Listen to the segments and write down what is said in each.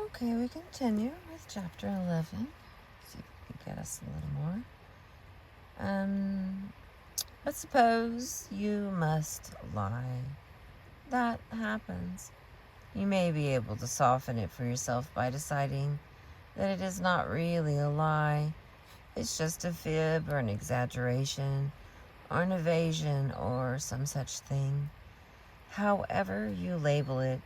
Okay, we continue with chapter 11. See if we can get us a little more. But suppose you must lie. That happens. You may be able to soften it for yourself by deciding that it is not really a lie. It's just a fib or an exaggeration or an evasion or some such thing. However you label it,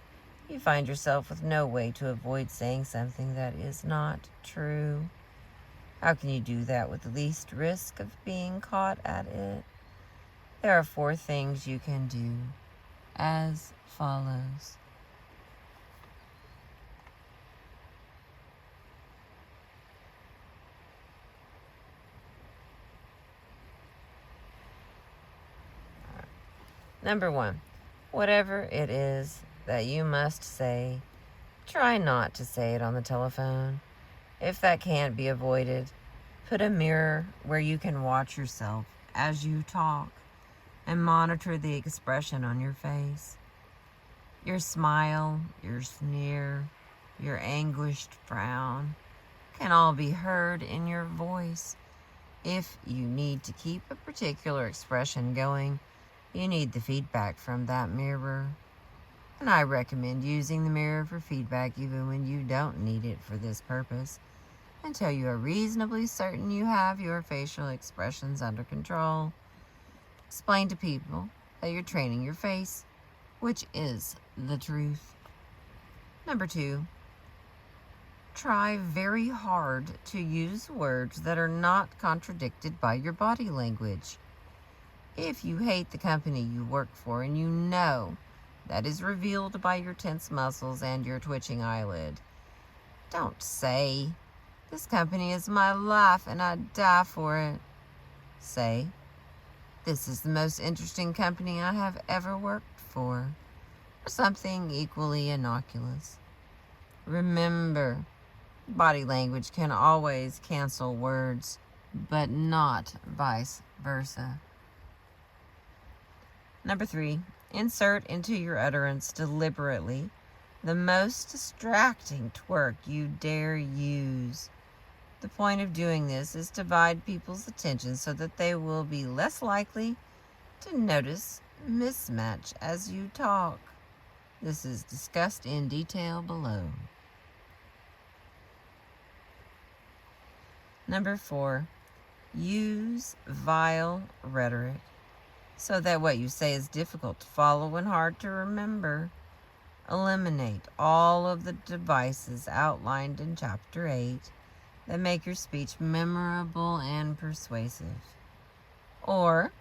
you find yourself with no way to avoid saying something that is not true. How can you do that with the least risk of being caught at it? There are 4 things you can do as follows. Number 1, whatever it is that you must say, try not to say it on the telephone. If that can't be avoided, put a mirror where you can watch yourself as you talk and monitor the expression on your face. Your smile, your sneer, your anguished frown can all be heard in your voice. If you need to keep a particular expression going, you need the feedback from that mirror. And I recommend using the mirror for feedback even when you don't need it for this purpose, until you are reasonably certain you have your facial expressions under control. Explain to people that you're training your face, which is the truth. Number 2, try very hard to use words that are not contradicted by your body language. If you hate the company you work for and you know that is revealed by your tense muscles and your twitching eyelid, don't say, "This company is my life and I'd die for it." Say, "This is the most interesting company I have ever worked for," or something equally innocuous. Remember, body language can always cancel words, but not vice versa. Number 3, insert into your utterance deliberately the most distracting twerk you dare use. The point of doing this is to divide people's attention so that they will be less likely to notice mismatch as you talk. This is discussed in detail below. Number 4, use vile rhetoric so that what you say is difficult to follow and hard to remember. Eliminate all of the devices outlined in Chapter 8 that make your speech memorable and persuasive. Or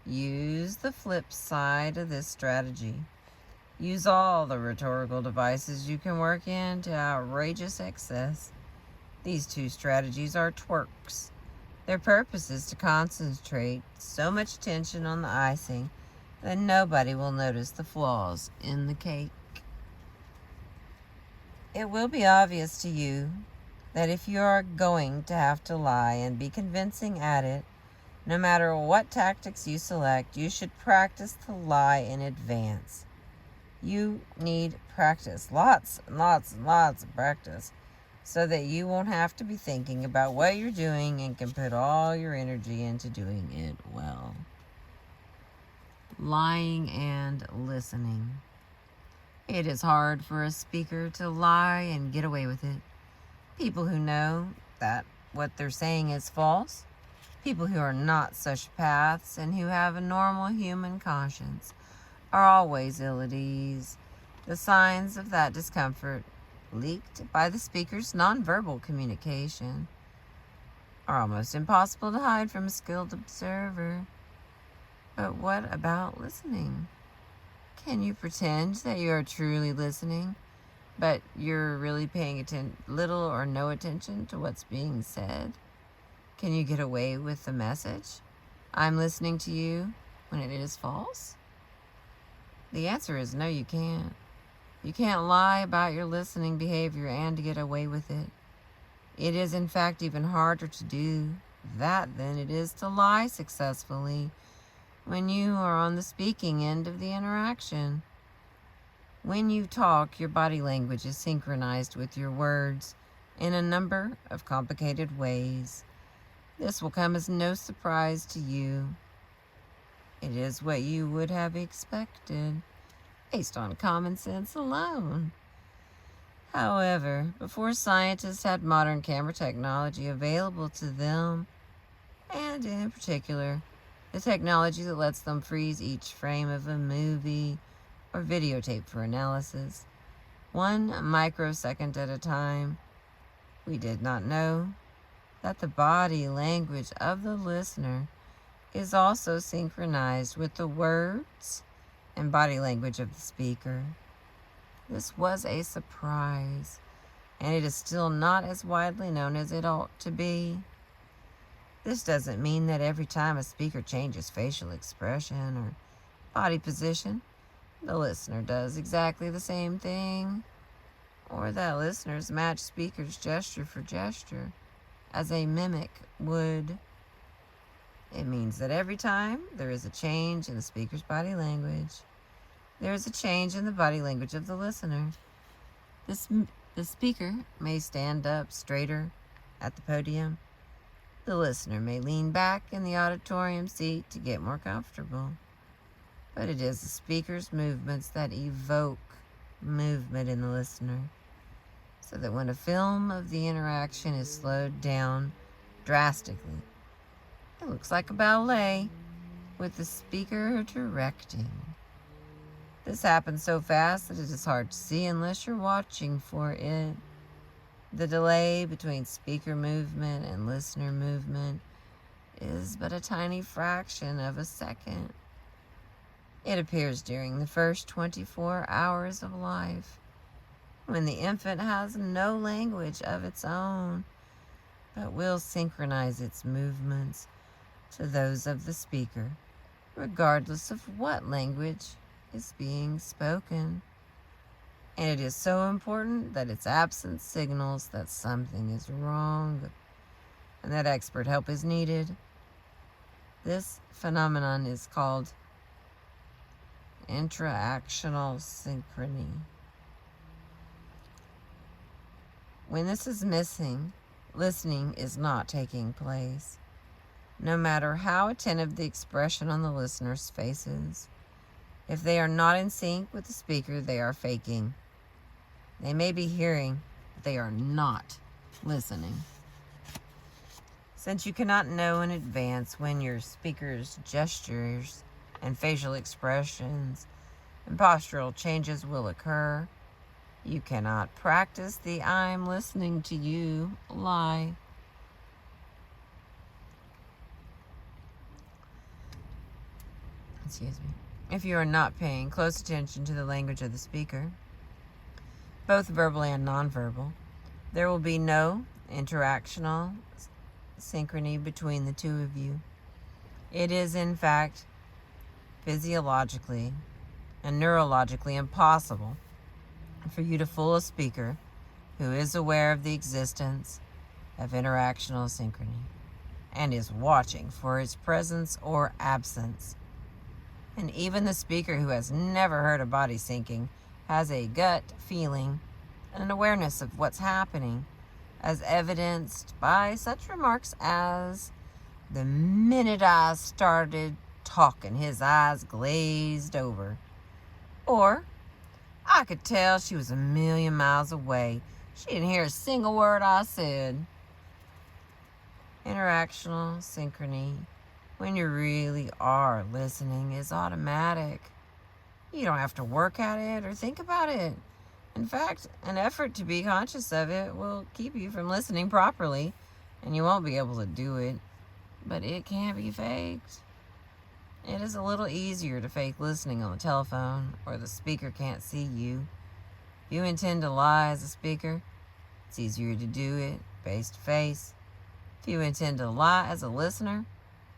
use the flip side of this strategy. Use all the rhetorical devices you can work into outrageous excess. These 2 strategies are twerks. Their purpose is to concentrate so much tension on the icing that nobody will notice the flaws in the cake. It will be obvious to you that if you are going to have to lie and be convincing at it, no matter what tactics you select, you should practice the lie in advance. You need practice, lots and lots and lots of practice, so that you won't have to be thinking about what you're doing and can put all your energy into doing it well. Lying and listening. It is hard for a speaker to lie and get away with it. People who know that what they're saying is false, people who are not sociopaths and who have a normal human conscience, are always ill at ease. The signs of that discomfort, leaked by the speaker's nonverbal communication, are almost impossible to hide from a skilled observer. But what about listening? Can you pretend that you are truly listening, but you're really paying little or no attention to what's being said? Can you get away with the message, "I'm listening to you," when it is false? The answer is no, you can't. You can't lie about your listening behavior and get away with it. It is, in fact, even harder to do that than it is to lie successfully when you are on the speaking end of the interaction. When you talk, your body language is synchronized with your words in a number of complicated ways. This will come as no surprise to you. It is what you would have expected, based on common sense alone. However, before scientists had modern camera technology available to them, and in particular, the technology that lets them freeze each frame of a movie or videotape for analysis, 1 microsecond at a time, we did not know that the body language of the listener is also synchronized with the words and body language of the speaker. This was a surprise, and it is still not as widely known as it ought to be. This doesn't mean that every time a speaker changes facial expression or body position, the listener does exactly the same thing, or that listeners match speakers gesture for gesture as a mimic would. It means that every time there is a change in the speaker's body language, there is a change in the body language of the listener. The speaker may stand up straighter at the podium. The listener may lean back in the auditorium seat to get more comfortable. But it is the speaker's movements that evoke movement in the listener, so that when a film of the interaction is slowed down drastically, it looks like a ballet with the speaker directing. This happens so fast that it is hard to see unless you're watching for it. The delay between speaker movement and listener movement is but a tiny fraction of a second. It appears during the first 24 hours of life, when the infant has no language of its own, but will synchronize its movements to those of the speaker, regardless of what language is being spoken. And it is so important that its absence signals that something is wrong and that expert help is needed. This phenomenon is called intra-actional synchrony. When this is missing, listening is not taking place. No matter how attentive the expression on the listener's face is, if they are not in sync with the speaker, they are faking. They may be hearing, but they are not listening. Since you cannot know in advance when your speaker's gestures and facial expressions and postural changes will occur, you cannot practice the "I'm listening to you" lie. Excuse me. If you are not paying close attention to the language of the speaker, both verbal and nonverbal, there will be no interactional synchrony between the two of you. It is, in fact, physiologically and neurologically impossible for you to fool a speaker who is aware of the existence of interactional synchrony and is watching for its presence or absence. And even the speaker who has never heard of body syncing has a gut feeling and an awareness of what's happening, as evidenced by such remarks as, "The minute I started talking, his eyes glazed over," or, "I could tell she was a million miles away. She didn't hear a single word I said." Interactional synchrony, when you really are listening, is automatic. You don't have to work at it or think about it. In fact, an effort to be conscious of it will keep you from listening properly, and you won't be able to do it. But it can't be faked. It is a little easier to fake listening on the telephone, or the speaker can't see you. If you intend to lie as a speaker, it's easier to do it face to face. If you intend to lie as a listener,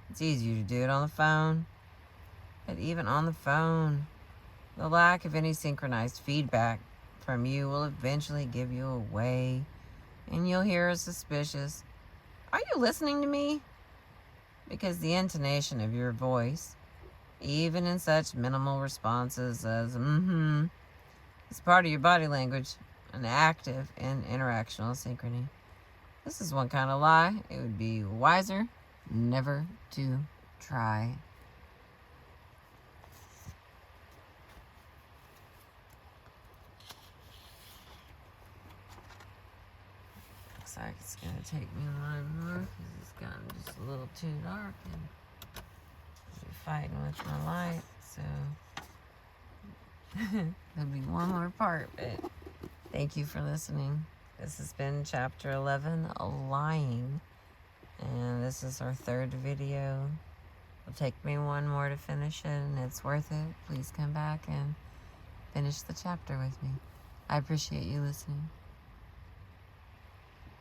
it's easier to do it on the phone. But even on the phone, the lack of any synchronized feedback from you will eventually give you away, and you'll hear a suspicious, "Are you listening to me?" Because the intonation of your voice, even in such minimal responses as It's part of your body language, an active and interactional synchrony. This is one kind of lie. It would be wiser never to try. Looks like it's going to take me one more because it's gotten just a little too dark and I'm fighting with my light. So there'll be one more part, but thank you for listening. This has been chapter 11, Lying, and this is our third video. It'll take me one more to finish it, and it's worth it. Please come back and finish the chapter with me. I appreciate you listening.